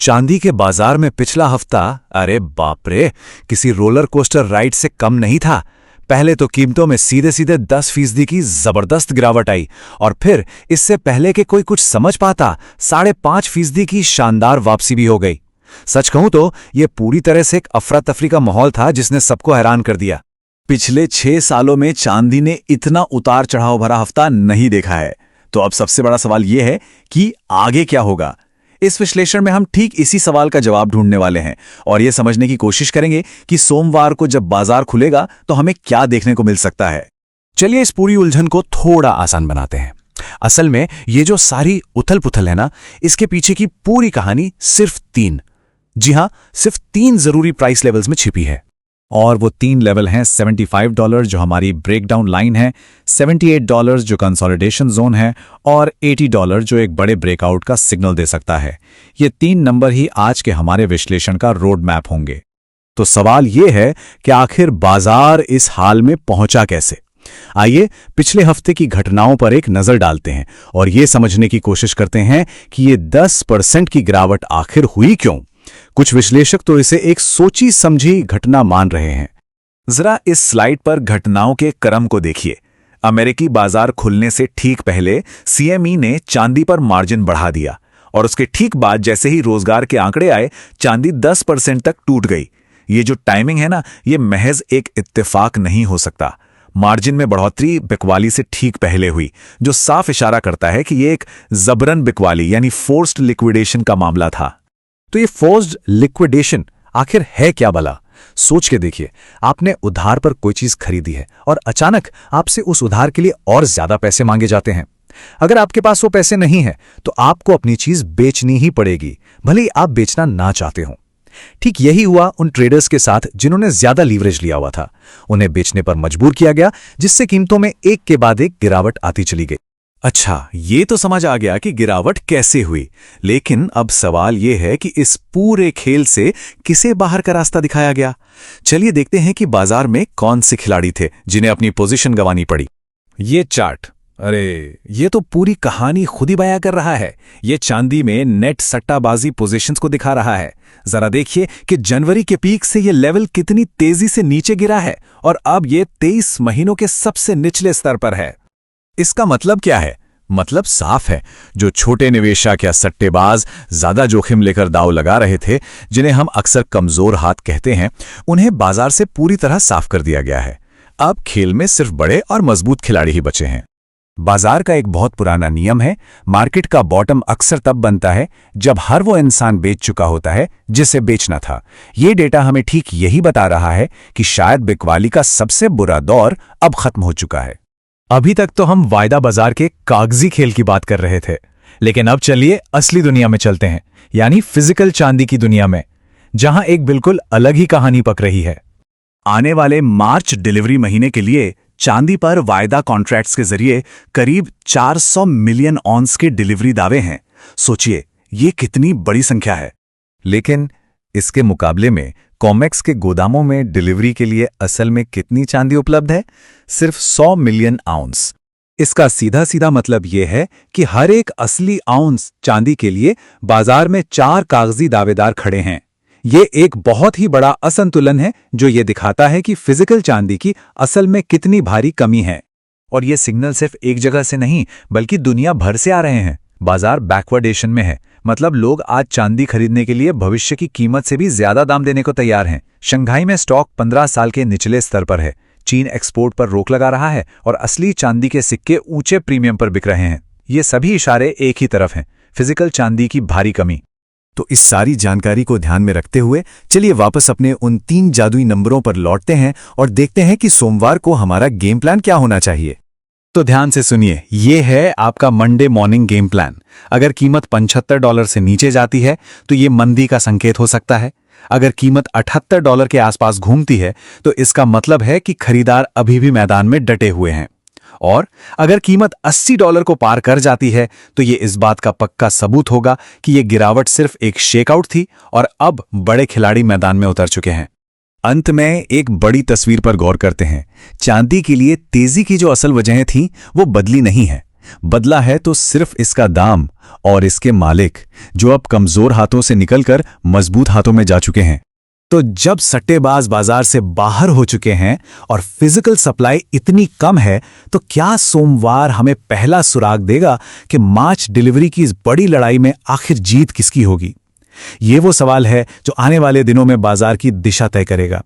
चांदी के बाजार में पिछला हफ्ता, अरे बाप रे, किसी रोलर कोस्टर राइड से कम नहीं था। पहले तो कीमतों में सीधे सीधे 10% की जबरदस्त गिरावट आई और फिर इससे पहले कि कोई कुछ समझ पाता 5.5% की शानदार वापसी भी हो गई। सच कहूं तो यह पूरी तरह से एक अफरा तफरी का माहौल था जिसने सबको हैरान कर दिया। पिछले 6 सालों में चांदी ने इतना उतार चढ़ाव भरा हफ्ता नहीं देखा है। तो अब सबसे बड़ा सवाल यह है कि आगे क्या होगा। इस विश्लेषण में हम ठीक इसी सवाल का जवाब ढूंढने वाले हैं और यह समझने की कोशिश करेंगे कि सोमवार को जब बाजार खुलेगा तो हमें क्या देखने को मिल सकता है। चलिए इस पूरी उलझन को थोड़ा आसान बनाते हैं। असल में ये जो सारी उथल पुथल है ना, इसके पीछे की पूरी कहानी सिर्फ 3, जी हां, सिर्फ 3 जरूरी प्राइस लेवल्स में छिपी है। और वो 3 लेवल हैं $75 जो हमारी ब्रेकडाउन लाइन है, $78 जो कंसोलिडेशन जोन है और $80 जो एक बड़े ब्रेकआउट का सिग्नल दे सकता है। ये 3 नंबर ही आज के हमारे विश्लेषण का रोड मैप होंगे। तो सवाल ये है कि आखिर बाजार इस हाल में पहुंचा कैसे। आइए पिछले हफ्ते की घटनाओं पर एक नजर डालते हैं और ये समझने की कोशिश करते हैं कि ये 10% की गिरावट आखिर हुई क्यों। कुछ विश्लेषक तो इसे एक सोची समझी घटना मान रहे हैं। जरा इस स्लाइड पर घटनाओं के क्रम को देखिए। अमेरिकी बाजार खुलने से ठीक पहले सीएमई ने चांदी पर मार्जिन बढ़ा दिया और उसके ठीक बाद जैसे ही रोजगार के आंकड़े आए, चांदी 10% तक टूट गई। ये जो टाइमिंग है ना, ये महज एक इत्तेफाक नहीं हो सकता। मार्जिन में बढ़ोतरी बिकवाली से ठीक पहले हुई, जो साफ इशारा करता है कि ये एक जबरन बिकवाली यानी फोर्स्ड लिक्विडेशन का मामला था। तो ये फोर्स्ड लिक्विडेशन आखिर है क्या भला? सोच के देखिए, आपने उधार पर कोई चीज खरीदी है और अचानक आपसे उस उधार के लिए और ज्यादा पैसे मांगे जाते हैं। अगर आपके पास वो पैसे नहीं है तो आपको अपनी चीज बेचनी ही पड़ेगी, भले ही आप बेचना ना चाहते हो। ठीक यही हुआ उन ट्रेडर्स के साथ जिन्होंने ज्यादा लीवरेज लिया हुआ था। उन्हें बेचने पर मजबूर किया गया, जिससे कीमतों में एक के बाद एक गिरावट आती चली गई। अच्छा, ये तो समझ आ गया कि गिरावट कैसे हुई, लेकिन अब सवाल ये है कि इस पूरे खेल से किसे बाहर का रास्ता दिखाया गया। चलिए देखते हैं कि बाजार में कौन से खिलाड़ी थे जिन्हें अपनी पोजीशन गंवानी पड़ी। ये चार्ट, अरे ये तो पूरी कहानी खुद ही बयां कर रहा है। ये चांदी में नेट सट्टाबाजी पोजीशंस को दिखा रहा है। जरा देखिए कि जनवरी के पीक से ये लेवल कितनी तेजी से नीचे गिरा है और अब ये 23 महीनों के सबसे निचले स्तर पर है। इसका मतलब क्या है? मतलब साफ है, जो छोटे निवेशक या सट्टेबाज ज्यादा जोखिम लेकर दांव लगा रहे थे, जिन्हें हम अक्सर कमजोर हाथ कहते हैं, उन्हें बाजार से पूरी तरह साफ कर दिया गया है। अब खेल में सिर्फ बड़े और मजबूत खिलाड़ी ही बचे हैं। बाजार का एक बहुत पुराना नियम है, मार्केट का बॉटम अक्सर तब बनता है जब हर वो इंसान बेच चुका होता है जिसे बेचना था। ये डेटा हमें ठीक यही बता रहा है कि शायद बिकवाली का सबसे बुरा दौर अब खत्म हो चुका है। अभी तक तो हम वायदा बाजार के कागजी खेल की बात कर रहे थे, लेकिन अब चलिए असली दुनिया में चलते हैं, यानी फिजिकल चांदी की दुनिया में, जहां एक बिल्कुल अलग ही कहानी पक रही है। आने वाले मार्च डिलीवरी महीने के लिए चांदी पर वायदा कॉन्ट्रैक्ट्स के जरिए करीब 400 मिलियन ऑन्स के डिलीवरी दावे हैं। सोचिए, ये कितनी बड़ी संख्या है। लेकिन इसके मुकाबले में कॉमेक्स के गोदामों में डिलीवरी के लिए असल में कितनी चांदी उपलब्ध है? सिर्फ 100 मिलियन आउंस। इसका सीधा सीधा मतलब यह है कि हर एक असली आउंस चांदी के लिए बाजार में 4 कागजी दावेदार खड़े हैं। ये एक बहुत ही बड़ा असंतुलन है जो ये दिखाता है कि फिजिकल चांदी की असल में कितनी भारी कमी है। और ये सिग्नल सिर्फ एक जगह से नहीं बल्कि दुनिया भर से आ रहे हैं। बाजार बैकवर्डेशन में है, मतलब लोग आज चांदी खरीदने के लिए भविष्य की कीमत से भी ज्यादा दाम देने को तैयार हैं। शंघाई में स्टॉक 15 साल के निचले स्तर पर है। चीन एक्सपोर्ट पर रोक लगा रहा है और असली चांदी के सिक्के ऊंचे प्रीमियम पर बिक रहे हैं। ये सभी इशारे एक ही तरफ हैं, फिजिकल चांदी की भारी कमी। तो इस सारी जानकारी को ध्यान में रखते हुए चलिए वापस अपने उन 3 जादुई नंबरों पर लौटते हैं और देखते हैं कि सोमवार को हमारा गेम प्लान क्या होना चाहिए। तो ध्यान से सुनिए, ये है आपका मंडे मॉर्निंग गेम प्लान। अगर कीमत $75 से नीचे जाती है तो ये मंदी का संकेत हो सकता है। अगर कीमत $78 के आसपास घूमती है तो इसका मतलब है कि खरीदार अभी भी मैदान में डटे हुए हैं। और अगर कीमत $80 को पार कर जाती है तो ये इस बात का पक्का सबूत होगा कि ये गिरावट सिर्फ एक शेकआउट थी और अब बड़े खिलाड़ी मैदान में उतर चुके हैं। अंत में एक बड़ी तस्वीर पर गौर करते हैं। चांदी के लिए तेजी की जो असल वजहें थीं वो बदली नहीं है। बदला है तो सिर्फ इसका दाम और इसके मालिक, जो अब कमजोर हाथों से निकलकर मजबूत हाथों में जा चुके हैं। तो जब सट्टेबाज बाजार से बाहर हो चुके हैं और फिजिकल सप्लाई इतनी कम है, तो क्या सोमवार हमें पहला सुराग देगा कि मार्च डिलीवरी की इस बड़ी लड़ाई में आखिर जीत किसकी होगी? ये वो सवाल है जो आने वाले दिनों में बाजार की दिशा तय करेगा।